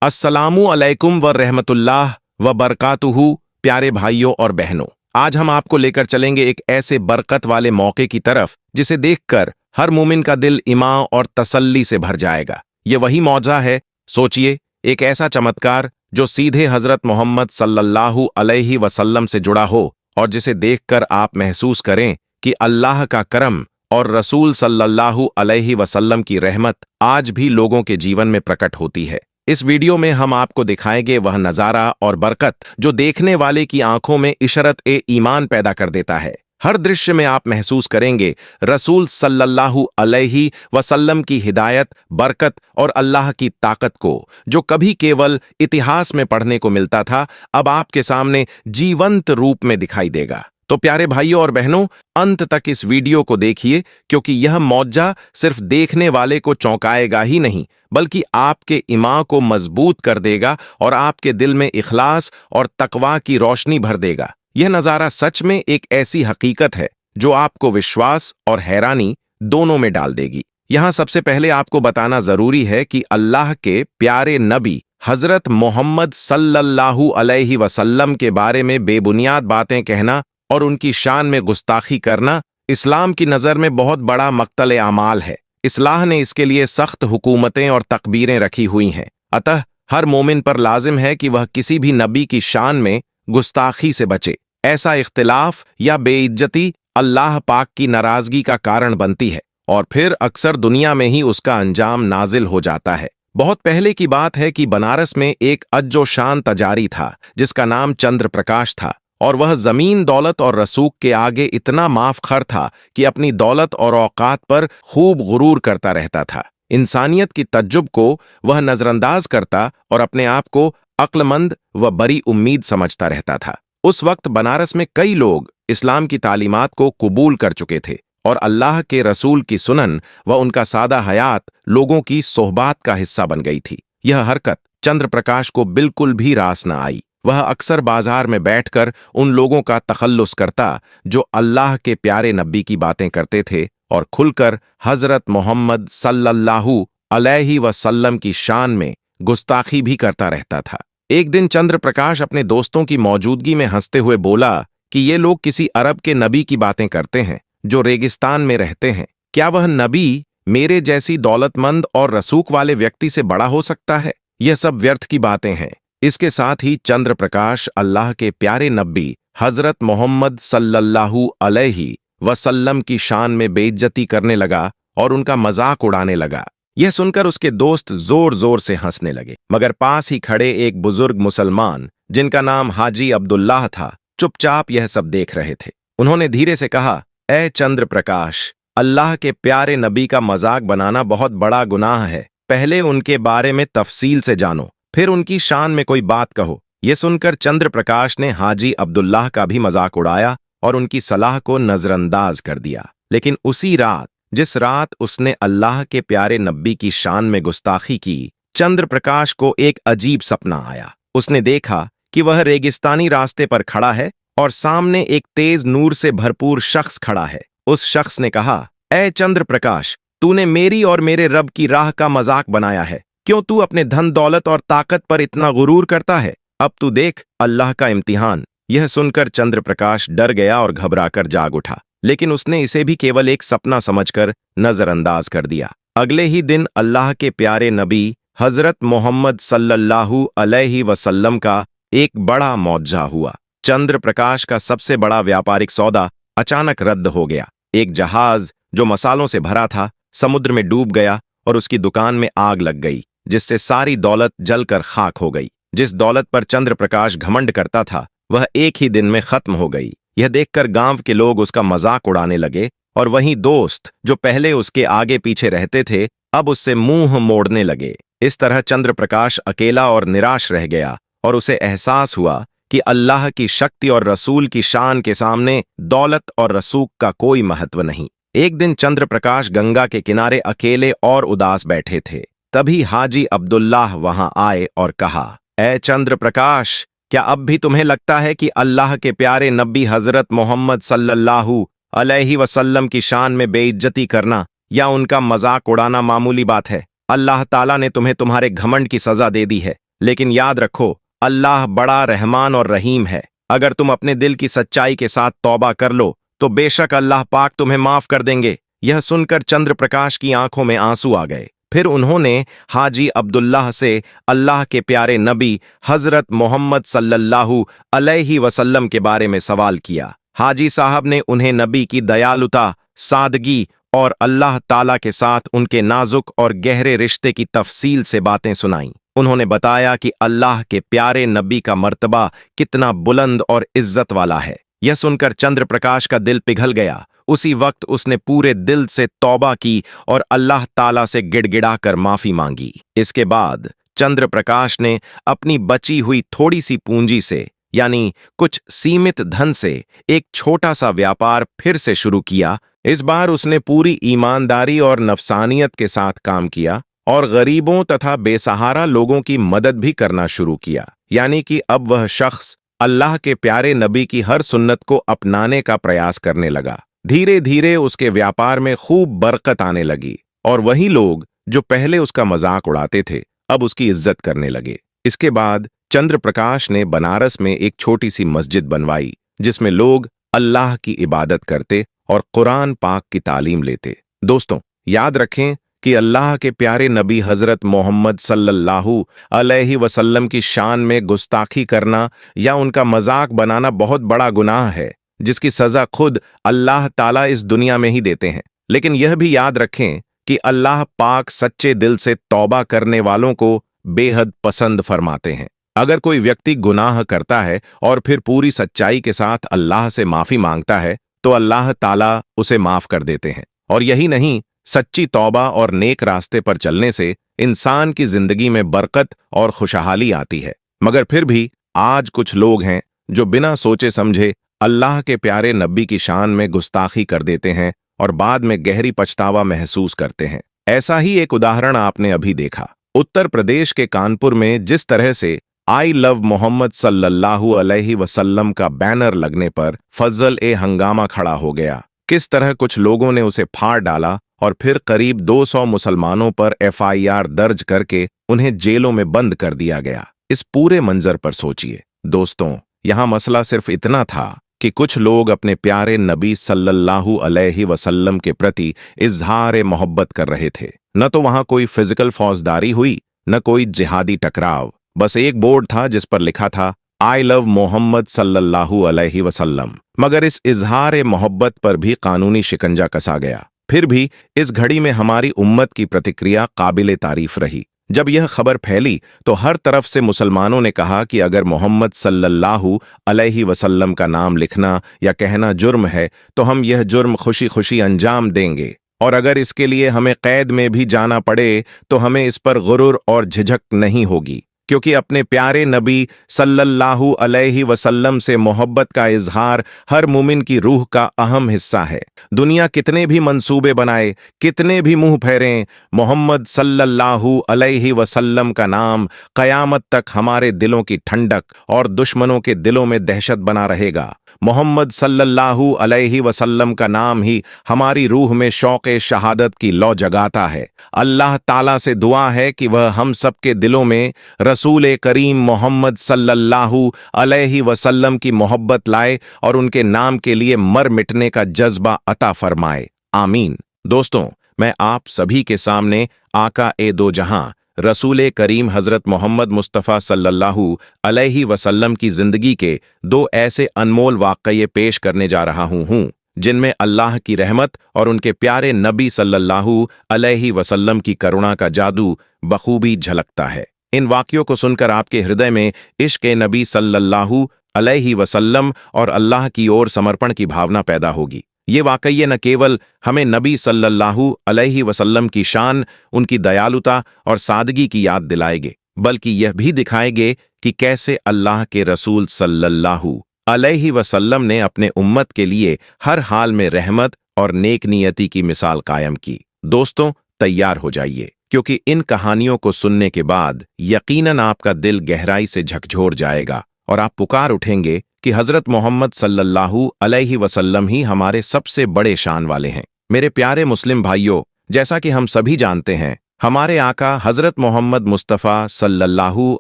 अस्सलामु अलैकुम व रहमतुल्लाह व बरकातुहू। प्यारे भाइयों और बहनों, आज हम आपको लेकर चलेंगे एक ऐसे बरकत वाले मौके की तरफ जिसे देखकर हर मोमिन का दिल ईमान और तसल्ली से भर जाएगा। ये वही मौजा है। सोचिए, एक ऐसा चमत्कार जो सीधे हजरत मोहम्मद सल्लल्लाहु अलैहि वसल्लम से जुड़ा हो और जिसे देखकर आप महसूस करें कि अल्लाह का करम और रसूल सल्लल्लाहु अलैहि वसल्लम की रहमत आज भी लोगों के जीवन में प्रकट होती है। इस वीडियो में हम आपको दिखाएंगे वह नज़ारा और बरकत जो देखने वाले की आंखों में इशरत-ए-ईमान पैदा कर देता है। हर दृश्य में आप महसूस करेंगे रसूल सल्लल्लाहु अलैहि वसल्लम की हिदायत, बरकत और अल्लाह की ताकत को, जो कभी केवल इतिहास में पढ़ने को मिलता था, अब आपके सामने जीवंत रूप में दिखाई देगा। तो प्यारे भाइयों और बहनों, अंत तक इस वीडियो को देखिए, क्योंकि यह मौजा सिर्फ देखने वाले को चौंकाएगा ही नहीं, बल्कि आपके ईमान को मजबूत कर देगा और आपके दिल में इखलास और तकवा की रोशनी भर देगा। यह नज़ारा सच में एक ऐसी हकीकत है जो आपको विश्वास और हैरानी दोनों में डाल देगी। यहाँ सबसे पहले आपको बताना जरूरी है कि अल्लाह के प्यारे नबी हजरत मोहम्मद सल्लल्लाहु अलैहि वसल्लम के बारे में बेबुनियाद बातें कहना और उनकी शान में गुस्ताखी करना इस्लाम की नज़र में बहुत बड़ा मक्तल आमाल है। इस्लाह ने इसके लिए सख्त हुकूमतें और तकबीरें रखी हुई हैं। अतः हर मोमिन पर लाजिम है कि वह किसी भी नबी की शान में गुस्ताखी से बचे। ऐसा इख्तिलाफ या बेइज्जती अल्लाह पाक की नाराजगी का कारण बनती है और फिर अक्सर दुनिया में ही उसका अंजाम नाजिल हो जाता है। बहुत पहले की बात है कि बनारस में एक अज्जो शान तजारी था जिसका नाम चंद्र प्रकाश था, और वह जमीन, दौलत और रसूख के आगे इतना माफखर था कि अपनी दौलत और औकात पर खूब गुरूर करता रहता था। इंसानियत की तज्जुब को वह नजरअंदाज करता और अपने आप को अक्लमंद व बड़ी उम्मीद समझता रहता था। उस वक्त बनारस में कई लोग इस्लाम की तालीमात को कबूल कर चुके थे और अल्लाह के रसूल की सुनन व उनका सादा हयात लोगों की सोहबात का हिस्सा बन गई थी। यह हरकत चंद्र प्रकाश को बिल्कुल भी रास न आई। वह अक्सर बाजार में बैठकर उन लोगों का तखल्लुस करता जो अल्लाह के प्यारे नबी की बातें करते थे और खुलकर हजरत मोहम्मद सल्लल्लाहु अलैहि वसल्लम की शान में गुस्ताखी भी करता रहता था। एक दिन चंद्र प्रकाश अपने दोस्तों की मौजूदगी में हंसते हुए बोला कि ये लोग किसी अरब के नबी की बातें करते हैं जो रेगिस्तान में रहते हैं। क्या वह नबी मेरे जैसी दौलतमंद और रसूख वाले व्यक्ति से बड़ा हो सकता है? यह सब व्यर्थ की बातें हैं। इसके साथ ही चंद्र प्रकाश अल्लाह के प्यारे नबी हजरत मोहम्मद सल्लल्लाहु अलैहि वसल्लम की शान में बेइज्जती करने लगा और उनका मजाक उड़ाने लगा। यह सुनकर उसके दोस्त जोर जोर से हंसने लगे, मगर पास ही खड़े एक बुजुर्ग मुसलमान जिनका नाम हाजी अब्दुल्लाह था, चुपचाप यह सब देख रहे थे। उन्होंने धीरे से कहा, ए चंद्र प्रकाश, अल्लाह के प्यारे नबी का मजाक बनाना बहुत बड़ा गुनाह है। पहले उनके बारे में तफसील से जानो, फिर उनकी शान में कोई बात कहो। यह सुनकर चंद्र प्रकाश ने हाजी अब्दुल्लाह का भी मजाक उड़ाया और उनकी सलाह को नजरअंदाज कर दिया। लेकिन उसी रात, जिस रात उसने अल्लाह के प्यारे नब्बी की शान में गुस्ताखी की, चंद्र प्रकाश को एक अजीब सपना आया। उसने देखा कि वह रेगिस्तानी रास्ते पर खड़ा है और सामने एक तेज नूर से भरपूर शख्स खड़ा है। उस शख्स ने कहा, ए चंद्र प्रकाश, तूने मेरी और मेरे रब की राह का मजाक बनाया है। क्यों तू अपने धन दौलत और ताकत पर इतना गुरूर करता है? अब तू देख अल्लाह का इम्तिहान। यह सुनकर चंद्र प्रकाश डर गया और घबराकर जाग उठा, लेकिन उसने इसे भी केवल एक सपना समझकर नजरअंदाज कर दिया। अगले ही दिन अल्लाह के प्यारे नबी हजरत मोहम्मद सल्लल्लाहु अलैहि वसल्लम का एक बड़ा मौजा हुआ। चंद्र प्रकाश का सबसे बड़ा व्यापारिक सौदा अचानक रद्द हो गया। एक जहाज जो मसालों से भरा था समुद्र में डूब गया और उसकी दुकान में आग लग गई, जिससे सारी दौलत जलकर खाक हो गई। जिस दौलत पर चंद्र प्रकाश घमंड करता था वह एक ही दिन में खत्म हो गई। यह देखकर गांव के लोग उसका मजाक उड़ाने लगे और वहीं दोस्त जो पहले उसके आगे पीछे रहते थे अब उससे मुंह मोड़ने लगे। इस तरह चंद्र प्रकाश अकेला और निराश रह गया और उसे एहसास हुआ कि अल्लाह की शक्ति और रसूल की शान के सामने दौलत और रसूख का कोई महत्व नहीं। एक दिन चंद्र प्रकाश गंगा के किनारे अकेले और उदास बैठे थे। तभी हाजी अब्दुल्लाह वहां आए और कहा, ए चंद्र प्रकाश, क्या अब भी तुम्हें लगता है कि अल्लाह के प्यारे नबी हजरत मोहम्मद सल्लल्लाहु अलैहि वसल्लम की शान में बेइज्जती करना या उनका मजाक उड़ाना मामूली बात है? अल्लाह ताला ने तुम्हें तुम्हारे घमंड की सजा दे दी है। लेकिन याद रखो, अल्लाह बड़ा रहमान और रहीम है। अगर तुम अपने दिल की सच्चाई के साथ तौबा कर लो तो बेशक अल्लाह पाक तुम्हें माफ कर देंगे। यह सुनकर चंद्र प्रकाश की आंखों में आंसू आ गए। फिर उन्होंने हाजी अब्दुल्लाह से अल्लाह के प्यारे नबी हजरत मोहम्मद सल्लल्लाहु अलैहि वसल्लम के बारे में सवाल किया। हाजी साहब ने उन्हें नबी की दयालुता, सादगी और अल्लाह ताला के साथ उनके नाजुक और गहरे रिश्ते की तफसील से बातें सुनाईं। उन्होंने बताया कि अल्लाह के प्यारे नबी का मर्तबा कितना बुलंद और इज्जत वाला है। यह सुनकर चंद्र प्रकाश का दिल पिघल गया। उसी वक्त उसने पूरे दिल से तौबा की और अल्लाह ताला से गिड़गिड़ाकर माफी मांगी। इसके बाद चंद्र प्रकाश ने अपनी बची हुई थोड़ी सी पूंजी से, यानी कुछ सीमित धन से, एक छोटा सा व्यापार फिर से शुरू किया। इस बार उसने पूरी ईमानदारी और नफसानियत के साथ काम किया और गरीबों तथा बेसहारा लोगों की मदद भी करना शुरू किया। यानी कि अब वह शख्स अल्लाह के प्यारे नबी की हर सुन्नत को अपनाने का प्रयास करने लगा। धीरे धीरे उसके व्यापार में खूब बरकत आने लगी और वही लोग जो पहले उसका मजाक उड़ाते थे अब उसकी इज्जत करने लगे। इसके बाद चंद्र प्रकाश ने बनारस में एक छोटी सी मस्जिद बनवाई जिसमें लोग अल्लाह की इबादत करते और कुरान पाक की तालीम लेते। दोस्तों, याद रखें कि अल्लाह के प्यारे नबी हजरत मोहम्मद सल्लल्लाहु अलैहि वसल्लम की शान में गुस्ताखी करना या उनका मजाक बनाना बहुत बड़ा गुनाह है, जिसकी सजा खुद अल्लाह ताला इस दुनिया में ही देते हैं। लेकिन यह भी याद रखें कि अल्लाह पाक सच्चे दिल से तौबा करने वालों को बेहद पसंद फरमाते हैं। अगर कोई व्यक्ति गुनाह करता है और फिर पूरी सच्चाई के साथ अल्लाह से माफी मांगता है तो अल्लाह ताला उसे माफ कर देते हैं। और यही नहीं, सच्ची तौबा और नेक रास्ते पर चलने से इंसान की जिंदगी में बरकत और खुशहाली आती है। मगर फिर भी आज कुछ लोग हैं जो बिना सोचे समझे अल्लाह के प्यारे नबी की शान में गुस्ताखी कर देते हैं और बाद में गहरी पछतावा महसूस करते हैं। ऐसा ही एक उदाहरण आपने अभी देखा। उत्तर प्रदेश के कानपुर में जिस तरह से आई लव मोहम्मद सल्लल्लाहु अलैहि वसल्लम का बैनर लगने पर फजल ए हंगामा खड़ा हो गया। किस तरह कुछ लोगों ने उसे फाड़ डाला और फिर करीब 200 मुसलमानों पर FIR दर्ज करके उन्हें जेलों में बंद कर दिया गया। इस पूरे मंजर पर सोचिए। दोस्तों, यहां मसला सिर्फ इतना था कि कुछ लोग अपने प्यारे नबी सल्लल्लाहु अलैहि वसल्लम के प्रति इजहार मोहब्बत कर रहे थे। न तो वहां कोई फिजिकल फौजदारी हुई, न कोई जिहादी टकराव। बस एक बोर्ड था जिस पर लिखा था आई लव मोहम्मद सल्लल्लाहु अलैहि वसल्लम। मगर इस इजहार मोहब्बत पर भी कानूनी शिकंजा कसा गया। फिर भी इस घड़ी में हमारी उम्मत की प्रतिक्रिया काबिले तारीफ रही। जब यह खबर फैली तो हर तरफ से मुसलमानों ने कहा कि अगर मोहम्मद सल्लल्लाहु अलैहि वसल्लम का नाम लिखना या कहना जुर्म है तो हम यह जुर्म खुशी खुशी अंजाम देंगे, और अगर इसके लिए हमें कैद में भी जाना पड़े तो हमें इस पर गुरूर और झिझक नहीं होगी, क्योंकि अपने प्यारे नबी सल्लल्लाहु अलैहि वसल्लम से मोहब्बत का इजहार हर मोमिन की रूह का अहम हिस्सा है। दुनिया कितने भी मंसूबे बनाए, कितने भी मुंह फेरें, मोहम्मद सल्लल्लाहु अलैहि वसल्लम का नाम कयामत तक हमारे दिलों की ठंडक और दुश्मनों के दिलों में दहशत बना रहेगा। मोहम्मद सल्लल्लाहु अलैहि वसल्लम का नाम ही हमारी रूह में शौक़े शहादत की लौ जगाता है। अल्लाह ताला से दुआ है कि वह हम सबके दिलों में रसूल करीम मोहम्मद सल्लल्लाहु अलैहि वसल्लम की मोहब्बत लाए और उनके नाम के लिए मर मिटने का जज्बा अता फरमाए। आमीन। दोस्तों, मैं आप सभी के सामने आका ए दो जहां रसूल करीम हजरत मोहम्मद मुस्तफ़ा सल्लल्लाहु अलैहि वसल्लम की जिंदगी के 2 ऐसे अनमोल वाक़ये पेश करने जा रहा हूं जिनमें अल्लाह की रहमत और उनके प्यारे नबी सल्लल्लाहु अलैहि वसल्लम की करुणा का जादू बखूबी झलकता है। इन वाक़यों को सुनकर आपके हृदय में इश्क़ नबी सल्लल्लाहु अलैहि वसल्लम और अल्लाह की ओर समर्पण की भावना पैदा होगी। ये वाक़ये न केवल हमें नबी सल्लल्लाहु अलैहि वसल्लम की शान, उनकी दयालुता और सादगी की याद दिलाएंगे, बल्कि यह भी दिखाएंगे कि कैसे अल्लाह के रसूल सल्लल्लाहु अलैहि वसल्लम ने अपने उम्मत के लिए हर हाल में रहमत और नेक नियति की मिसाल कायम की। दोस्तों, तैयार हो जाइए, क्योंकि इन कहानियों को सुनने के बाद यकीनन आपका दिल गहराई से झकझोर जाएगा और आप पुकार उठेंगे कि हजरत मोहम्मद सल्लल्लाहु अलैहि वसल्लम ही हमारे सबसे बड़े शान वाले हैं। मेरे प्यारे मुस्लिम भाइयों, जैसा कि हम सभी जानते हैं हमारे आका हजरत मोहम्मद मुस्तफ़ा सल्लल्लाहु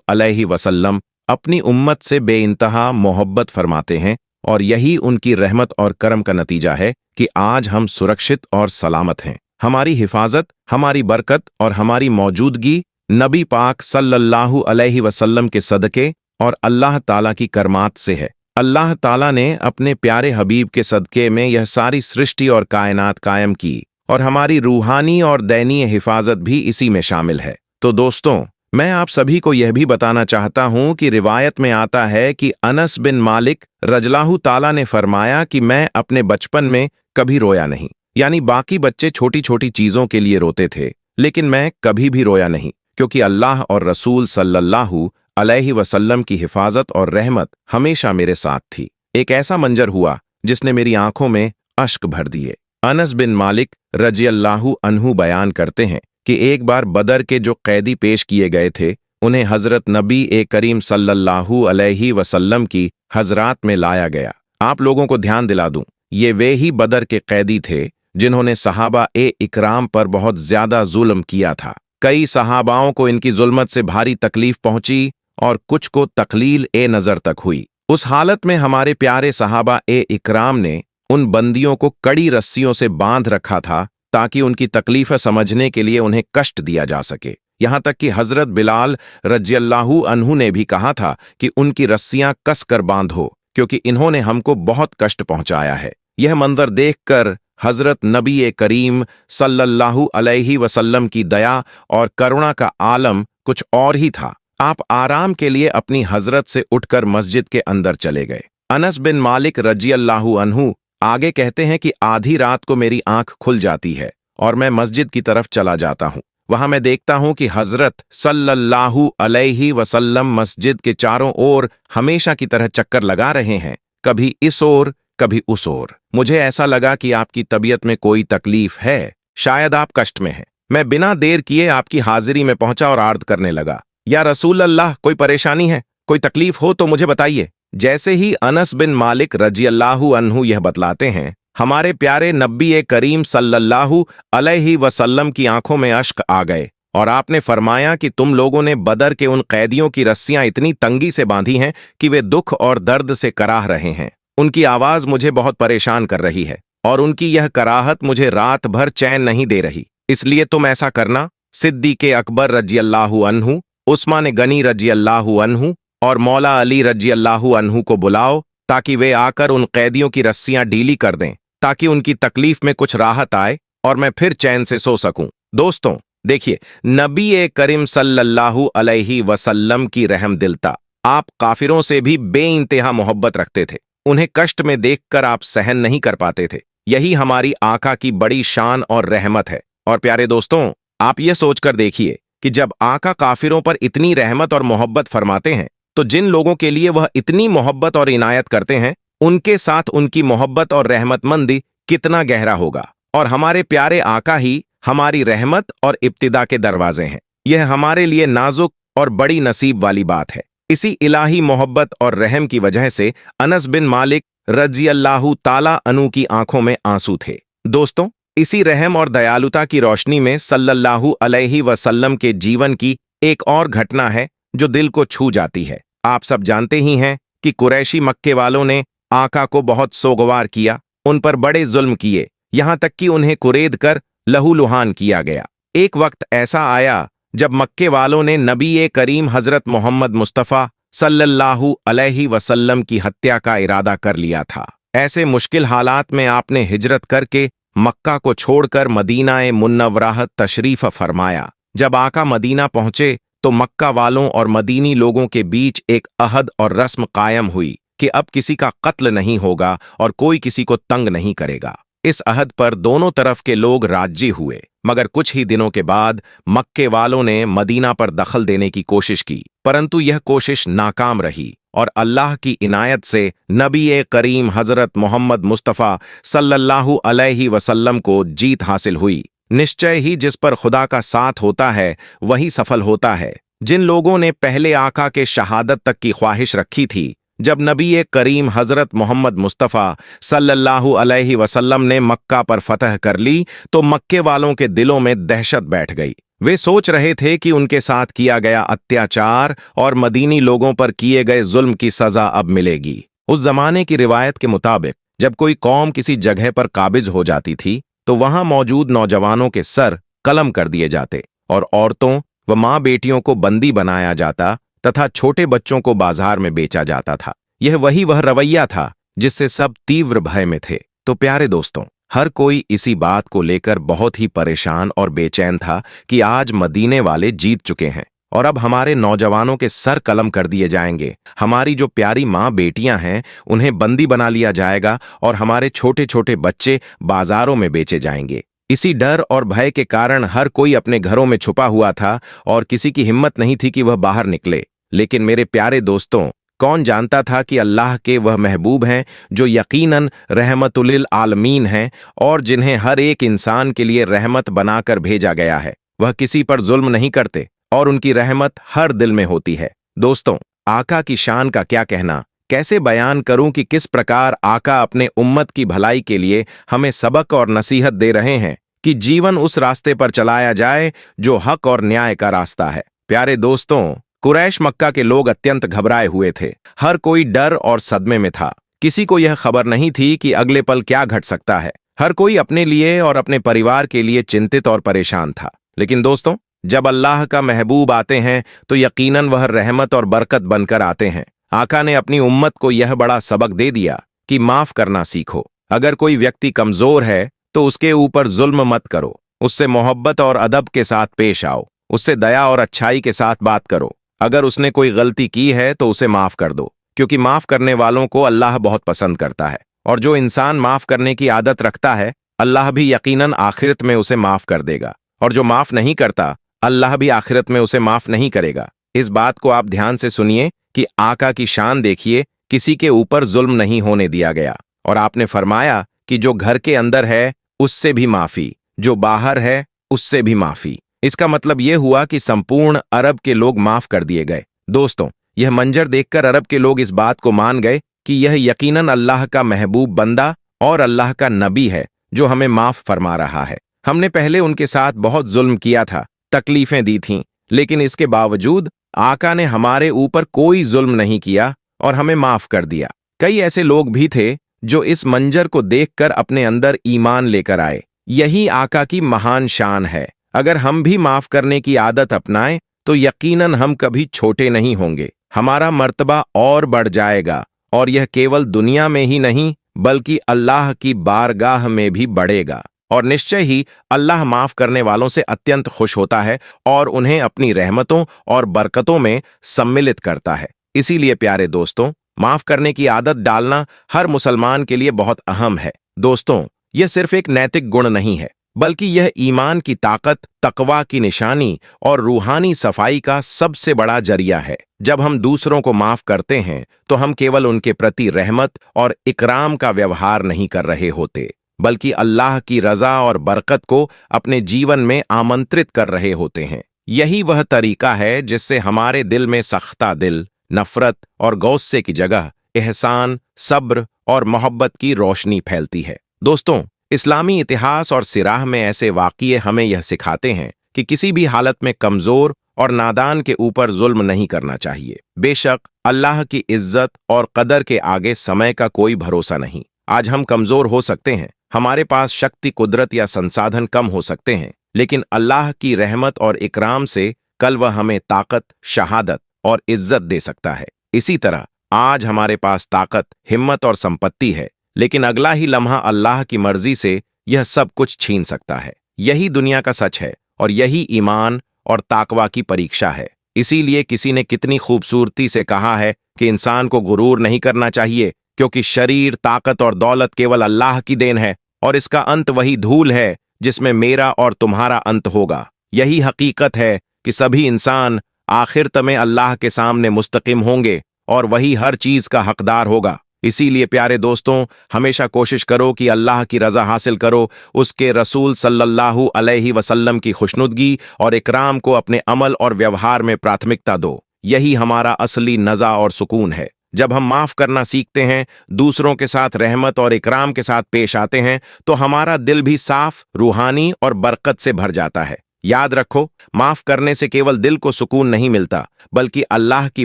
अलैहि वसल्लम अपनी उम्मत से बेइंतहा मोहब्बत फरमाते हैं और यही उनकी रहमत और करम का नतीजा है कि आज हम सुरक्षित और सलामत हैं। हमारी हिफाजत, हमारी बरकत और हमारी मौजूदगी नबी पाक सल्लल्लाहु अलैहि वसल्लम के सदके और अल्लाह ताला की करमात से है। अल्लाह ताला ने अपने प्यारे हबीब के सदके में यह सारी सृष्टि और कायनात कायम की और हमारी रूहानी और दैनीय हिफाजत भी इसी में शामिल है। तो दोस्तों, मैं आप सभी को यह भी बताना चाहता हूं कि रिवायत में आता है कि अनस बिन मालिक रजलाहु ताला ने फरमाया कि मैं अपने बचपन में कभी रोया नहीं। यानी बाकी बच्चे छोटी छोटी चीजों के लिए रोते थे, लेकिन मैं कभी भी रोया नहीं, क्योंकि अल्लाह और रसूल सल्लल्लाहु अलैहि वसल्लम की हिफाजत और रहमत हमेशा मेरे साथ थी। एक ऐसा मंजर हुआ जिसने मेरी आंखों में अश्क भर दिए। अनस बिन मालिक रजियल्लाहु अन्हु बयान करते हैं कि एक बार बदर के जो कैदी पेश किए गए थे, उन्हें हजरत नबी करीम सल्लल्लाहु अलैहि वसल्लम की हजरात में लाया गया। आप लोगों को ध्यान दिला दूं, ये वे ही बदर के कैदी थे जिन्होंने सहाबा इकराम पर बहुत ज्यादा जुल्म किया था। कई सहाबाओं को इनकी जुल्मत से भारी तकलीफ पहुंची और कुछ को तकलील नजर तक हुई। उस हालत में हमारे प्यारे सहाबा इकराम ने उन बंदियों को कड़ी रस्सियों से बांध रखा था ताकि उनकी तकलीफें समझने के लिए उन्हें कष्ट दिया जा सके। यहां तक कि हजरत बिलाल रजियल्लाहु अन्हु ने भी कहा था कि उनकी रस्सियां कस कर बांधो, क्योंकि इन्होंने हमको बहुत कष्ट पहुंचाया है। यह मंजर देखकर हजरत नबी करीम सल्लल्लाहु अलैहि वसल्लम की दया और करुणा का आलम कुछ और ही था। आप आराम के लिए अपनी हजरत से उठकर मस्जिद के अंदर चले गए। अनस बिन मालिक रजियल्लाहु अन्हु आगे कहते हैं कि आधी रात को मेरी आंख खुल जाती है और मैं मस्जिद की तरफ चला जाता हूं। वहां मैं देखता हूं कि हजरत सल्लल्लाहु अलैहि वसल्लम मस्जिद के चारों ओर हमेशा की तरह चक्कर लगा रहे हैं, कभी इस ओर कभी उस ओर। मुझे ऐसा लगा कि आपकी तबीयत में कोई तकलीफ है, शायद आप कष्ट में हैं। मैं बिना देर किए आपकी हाजिरी में पहुंचा और आर्ज करने लगा, या रसूल अल्लाह, कोई परेशानी है, कोई तकलीफ हो तो मुझे बताइए। जैसे ही अनस बिन मालिक रजियल्लाहु अन्हु यह बतलाते हैं, हमारे प्यारे नबी करीम सल्लल्लाहु अलैहि वसल्लम की आंखों में अश्क आ गए और आपने फरमाया कि तुम लोगों ने बदर के उन कैदियों की रस्सियां इतनी तंगी से बांधी हैं कि वे दुख और दर्द से कराह रहे हैं। उनकी आवाज मुझे बहुत परेशान कर रही है और उनकी यह कराहत मुझे रात भर चैन नहीं दे रही। इसलिए तुम ऐसा करना, सिद्दीक़ अकबर रजियल्लाहु अन्हु, उस्मान गनी रजियल्लाहु अन्हु और मौला अली रजियल्लाहु अन्हु को बुलाओ ताकि वे आकर उन कैदियों की रस्सियां ढीली कर दें, ताकि उनकी तकलीफ में कुछ राहत आए और मैं फिर चैन से सो सकूं। दोस्तों देखिए, नबी करीम सल्लल्लाहु अलैहि वसल्लम की रहमदिलता, आप काफिरों से भी बेइंतहा मोहब्बत रखते थे। उन्हें कष्ट में देखकर आप सहन नहीं कर पाते थे। यही हमारी आका की बड़ी शान और रहमत है। और प्यारे दोस्तों, आप ये सोचकर देखिए कि जब आका काफिरों पर इतनी रहमत और मोहब्बत फरमाते हैं, तो जिन लोगों के लिए वह इतनी मोहब्बत और इनायत करते हैं, उनके साथ उनकी मोहब्बत और रहमतमंदी कितना गहरा होगा। और हमारे प्यारे आका ही हमारी रहमत और इब्तिदा के दरवाजे हैं। यह हमारे लिए नाजुक और बड़ी नसीब वाली बात है। इसी इलाही मोहब्बत और रहम की वजह से अनस बिन मालिक रजियल्लाहु ताला अन्हु की आंखों में आंसू थे। दोस्तों, इसी रहम और दयालुता की रोशनी में सल्लल्लाहु अलैहि वसल्लम के जीवन की एक और घटना है जो दिल को छू जाती है। आप सब जानते ही हैं कि कुरैशी मक्के वालों ने आका को बहुत सोगवार किया, उन पर बड़े जुल्म किए, यहां तक कि उन्हें कुरेद कर लहूलुहान किया गया। एक वक्त ऐसा आया जब मक्के वालों ने नबी करीम हजरत मोहम्मद मुस्तफ़ा सल्लल्लाहु अलैहि वसल्लम की हत्या का इरादा कर लिया था। ऐसे मुश्किल हालात में आपने हिजरत करके मक्का को छोड़कर मदीना मुन्नवराह तशरीफ फरमाया। जब आका मदीना पहुंचे तो मक्का वालों और मदीनी लोगों के बीच एक अहद और रस्म कायम हुई कि अब किसी का कत्ल नहीं होगा और कोई किसी को तंग नहीं करेगा। इस अहद पर दोनों तरफ के लोग राजी हुए, मगर कुछ ही दिनों के बाद मक्के वालों ने मदीना पर दखल देने की कोशिश की, परंतु यह कोशिश नाकाम रही और अल्लाह की इनायत से नबी करीम हजरत मोहम्मद मुस्तफ़ा सल्लल्लाहु अलैहि वसल्लम को जीत हासिल हुई। निश्चय ही जिस पर खुदा का साथ होता है वही सफल होता है। जिन लोगों ने पहले आका के शहादत तक की ख्वाहिश रखी थी, जब नबी करीम हजरत मोहम्मद मुस्तफ़ा सल्लल्लाहु अलैहि वसल्लम ने मक्का पर फतह कर ली तो मक्के वालों के दिलों में दहशत बैठ गई। वे सोच रहे थे कि उनके साथ किया गया अत्याचार और मदीनी लोगों पर किए गए जुल्म की सजा अब मिलेगी। उस जमाने की रिवायत के मुताबिक जब कोई कौम किसी जगह पर काबिज हो जाती थी तो वहां मौजूद नौजवानों के सर कलम कर दिए जाते और औरतों व माँ बेटियों को बंदी बनाया जाता तथा छोटे बच्चों को बाजार में बेचा जाता था। यह वह रवैया था जिससे सब तीव्र भय में थे। तो प्यारे दोस्तों, हर कोई इसी बात को लेकर बहुत ही परेशान और बेचैन था कि आज मदीने वाले जीत चुके हैं और अब हमारे नौजवानों के सर कलम कर दिए जाएंगे, हमारी जो प्यारी माँ बेटियां हैं उन्हें बंदी बना लिया जाएगा और हमारे छोटे छोटे बच्चे बाजारों में बेचे जाएंगे। इसी डर और भय के कारण हर कोई अपने घरों में छुपा हुआ था और किसी की हिम्मत नहीं थी कि वह बाहर निकले। लेकिन मेरे प्यारे दोस्तों, कौन जानता था कि अल्लाह के वह महबूब हैं जो यकीनन रहमतुलिल आलमीन हैं और जिन्हें हर एक इंसान के लिए रहमत बनाकर भेजा गया है। वह किसी पर जुल्म नहीं करते और उनकी रहमत हर दिल में होती है। दोस्तों, आका की शान का क्या कहना, कैसे बयान करूं कि किस प्रकार आका अपने उम्मत की भलाई के लिए हमें सबक और नसीहत दे रहे हैं कि जीवन उस रास्ते पर चलाया जाए जो हक और न्याय का रास्ता है। प्यारे दोस्तों, कुरैश मक्का के लोग अत्यंत घबराए हुए थे। हर कोई डर और सदमे में था। किसी को यह खबर नहीं थी कि अगले पल क्या घट सकता है। हर कोई अपने लिए और अपने परिवार के लिए चिंतित और परेशान था। लेकिन दोस्तों, जब अल्लाह का महबूब आते हैं तो यकीनन वह रहमत और बरकत बनकर आते हैं। आका ने अपनी उम्मत को यह बड़ा सबक दे दिया कि माफ करना सीखो। अगर कोई व्यक्ति कमजोर है तो उसके ऊपर जुल्म मत करो, उससे मोहब्बत और अदब के साथ पेश आओ, उससे दया और अच्छाई के साथ बात करो। अगर उसने कोई गलती की है तो उसे माफ कर दो, क्योंकि माफ करने वालों को अल्लाह बहुत पसंद करता है। और जो इंसान माफ करने की आदत रखता है, अल्लाह भी यकीनन आखिरत में उसे माफ कर देगा। और जो माफ नहीं करता, अल्लाह भी आखिरत में उसे माफ नहीं करेगा। इस बात को आप ध्यान से सुनिए कि आका की शान देखिए, किसी के ऊपर जुल्म नहीं होने दिया गया। और आपने फरमाया कि जो घर के अंदर है उससे भी माफी, जो बाहर है उससे भी माफी। इसका मतलब यह हुआ कि संपूर्ण अरब के लोग माफ कर दिए गए। दोस्तों, यह मंजर देखकर अरब के लोग इस बात को मान गए कि यह यकीनन अल्लाह का महबूब बंदा और अल्लाह का नबी है जो हमें माफ फरमा रहा है। हमने पहले उनके साथ बहुत जुल्म किया था, तकलीफें दी थीं, लेकिन इसके बावजूद आका ने हमारे ऊपर कोई जुल्म नहीं किया और हमें माफ कर दिया। कई ऐसे लोग भी थे जो इस मंजर को देखकर अपने अंदर ईमान लेकर आए। यही आका की महान शान है। अगर हम भी माफ करने की आदत अपनाएं तो यकीनन हम कभी छोटे नहीं होंगे। हमारा मर्तबा और बढ़ जाएगा और यह केवल दुनिया में ही नहीं बल्कि अल्लाह की बारगाह में भी बढ़ेगा। और निश्चय ही अल्लाह माफ करने वालों से अत्यंत खुश होता है और उन्हें अपनी रहमतों और बरकतों में सम्मिलित करता है। इसीलिए प्यारे दोस्तों, माफ करने की आदत डालना हर मुसलमान के लिए बहुत अहम है। दोस्तों, यह सिर्फ एक नैतिक गुण नहीं है, बल्कि यह ईमान की ताकत, तकवा की निशानी और रूहानी सफाई का सबसे बड़ा जरिया है। जब हम दूसरों को माफ करते हैं तो हम केवल उनके प्रति रहमत और इकराम का व्यवहार नहीं कर रहे होते, बल्कि अल्लाह की रजा और बरकत को अपने जीवन में आमंत्रित कर रहे होते हैं। यही वह तरीका है जिससे हमारे दिल में सख्ता दिल, नफरत और गौस्से की जगह एहसान, सब्र और मोहब्बत की रोशनी फैलती है। दोस्तों, इस्लामी इतिहास और सिराह में ऐसे वाक़िए हमें यह सिखाते हैं कि किसी भी हालत में कमज़ोर और नादान के ऊपर जुल्म नहीं करना चाहिए। बेशक अल्लाह की इज्जत और कदर के आगे समय का कोई भरोसा नहीं। आज हम कमज़ोर हो सकते हैं, हमारे पास शक्ति, कुदरत या संसाधन कम हो सकते हैं, लेकिन अल्लाह की रहमत और इकराम से कल वह हमें ताकत, शहादत और इज्जत दे सकता है। इसी तरह आज हमारे पास ताकत, हिम्मत और संपत्ति है, लेकिन अगला ही लम्हा अल्लाह की मर्जी से यह सब कुछ छीन सकता है। यही दुनिया का सच है और यही ईमान और ताकवा की परीक्षा है। इसीलिए किसी ने कितनी खूबसूरती से कहा है कि इंसान को गुरूर नहीं करना चाहिए, क्योंकि शरीर, ताकत और दौलत केवल अल्लाह की देन है और इसका अंत वही धूल है जिसमें मेरा और तुम्हारा अंत होगा। यही हकीकत है कि सभी इंसान आखिरत में अल्लाह के सामने मुस्तकिम होंगे और वही हर चीज का हकदार होगा। इसीलिए प्यारे दोस्तों, हमेशा कोशिश करो कि अल्लाह की रजा हासिल करो, उसके रसूल सल्लल्लाहु अलैहि वसल्लम की खुशनुदगी और इकराम को अपने अमल और व्यवहार में प्राथमिकता दो। यही हमारा असली नज़ा और सुकून है। जब हम माफ करना सीखते हैं, दूसरों के साथ रहमत और इकराम के साथ पेश आते हैं, तो हमारा दिल भी साफ, रूहानी और बरकत से भर जाता है। याद रखो, माफ करने से केवल दिल को सुकून नहीं मिलता, बल्कि अल्लाह की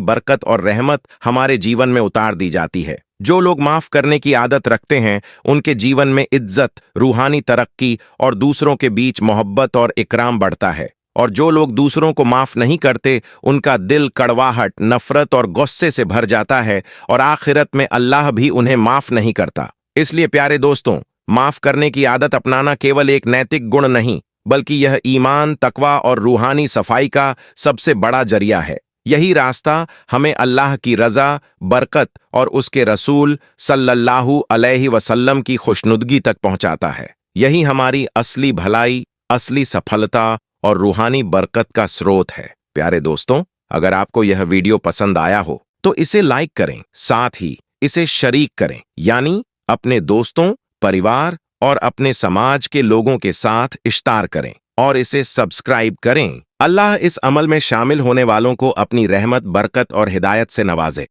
बरकत और रहमत हमारे जीवन में उतार दी जाती है। जो लोग माफ करने की आदत रखते हैं, उनके जीवन में इज्जत, रूहानी तरक्की और दूसरों के बीच मोहब्बत और इकराम बढ़ता है। और जो लोग दूसरों को माफ नहीं करते, उनका दिल कड़वाहट, नफरत और गुस्से से भर जाता है और आखिरत में अल्लाह भी उन्हें माफ नहीं करता। इसलिए प्यारे दोस्तों, माफ करने की आदत अपनाना केवल एक नैतिक गुण नहीं, बल्कि यह ईमान, तकवा और रूहानी सफाई का सबसे बड़ा जरिया है। यही रास्ता हमें अल्लाह की रजा, बरकत और उसके रसूल सल्लल्लाहु अलैहि वसल्लम की खुशनुदगी तक पहुंचाता है। यही हमारी असली भलाई, असली सफलता और रूहानी बरकत का स्रोत है। प्यारे दोस्तों, अगर आपको यह वीडियो पसंद आया हो तो इसे लाइक करें, साथ ही इसे शरीक करें, यानी अपने दोस्तों, परिवार और अपने समाज के लोगों के साथ इश्तार करें और इसे सब्सक्राइब करें। अल्लाह इस अमल में शामिल होने वालों को अपनी रहमत, बरकत और हिदायत से नवाजे।